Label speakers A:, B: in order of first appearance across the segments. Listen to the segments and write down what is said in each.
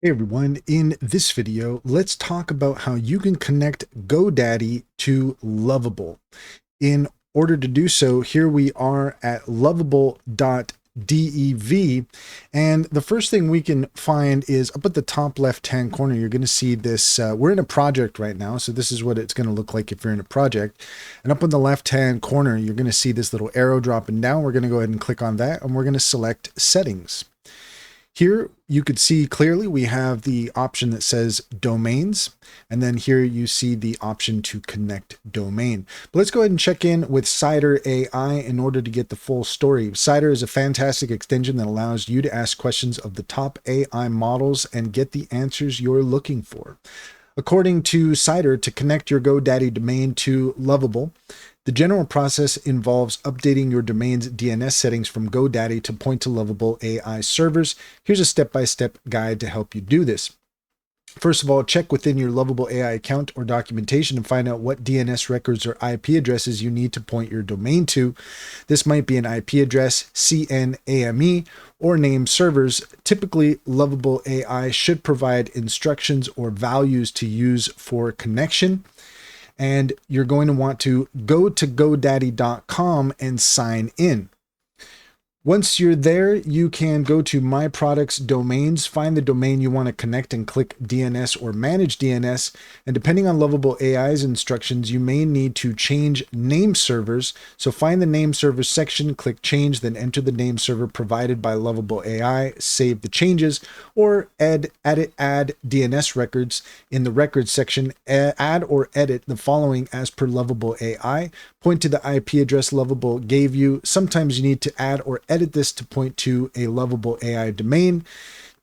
A: Hey everyone, in this video, let's talk about how you can connect GoDaddy to Lovable. In order to do so, here we are at lovable.dev. And the first thing we can find is up at the top left-hand corner, you're going to see this. We're in a project right now, so this is what it's going to look like if you're in a project. And up in the left-hand corner, you're going to see this little arrow dropping down. We're going to go ahead and click on that, and we're going to select Settings. Here you could see clearly we have the option that says domains, and then here you see the option to connect domain. But let's go ahead and check in with Cider AI in order to get the full story. Cider is a fantastic extension that allows you to ask questions of the top AI models and get the answers you're looking for. According to Cider, to connect your GoDaddy domain to Lovable, the general process involves updating your domain's DNS settings from GoDaddy to point to Lovable AI servers. Here's a step-by-step guide to help you do this. First of all, check within your Lovable AI account or documentation and find out what DNS records or IP addresses you need to point your domain to. This might be an IP address, CNAME, or named servers. Typically, Lovable AI should provide instructions or values to use for connection. And you're going to want to go to GoDaddy.com and sign in. Once you're there, you can go to My Products Domains, find the domain you want to connect and click DNS or Manage DNS. And depending on Lovable AI's instructions, you may need to change name servers. So find the name server section, click Change, then enter the name server provided by Lovable AI, save the changes, or add DNS records in the records section. Add or edit the following as per Lovable AI. Point to the IP address Lovable gave you. Sometimes you need to add or edit this to point to a Lovable AI domain.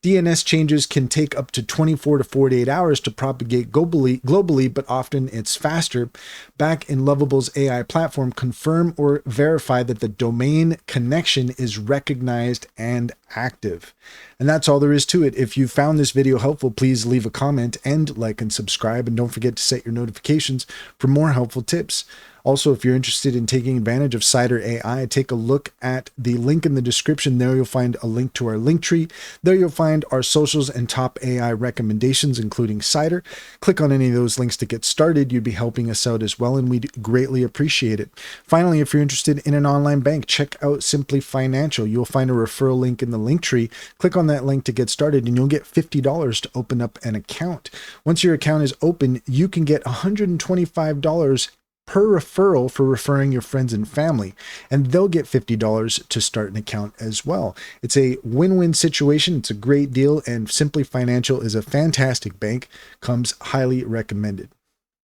A: DNS changes can take up to 24 to 48 hours to propagate globally, but often it's faster. Back in Lovable's AI platform, confirm or verify that the domain connection is recognized and active. And that's all there is to it. If you found this video helpful, please leave a comment and like and subscribe. And don't forget to set your notifications for more helpful tips. Also, if you're interested in taking advantage of Cider AI, take a look at the link in the description. There you'll find a link to our link tree. There you'll find our socials and top AI recommendations, including Cider. Click on any of those links to get started. You'd be helping us out as well, and we'd greatly appreciate it. Finally, if you're interested in an online bank, check out Simply Financial. You'll find a referral link in the link tree. Click on that link to get started, and you'll get $50 to open up an account. Once your account is open, you can get $125 per referral for referring your friends and family, and they'll get $50 to start an account as well. It's a win-win situation. It's a great deal, and Simply Financial is a fantastic bank. Comes highly recommended.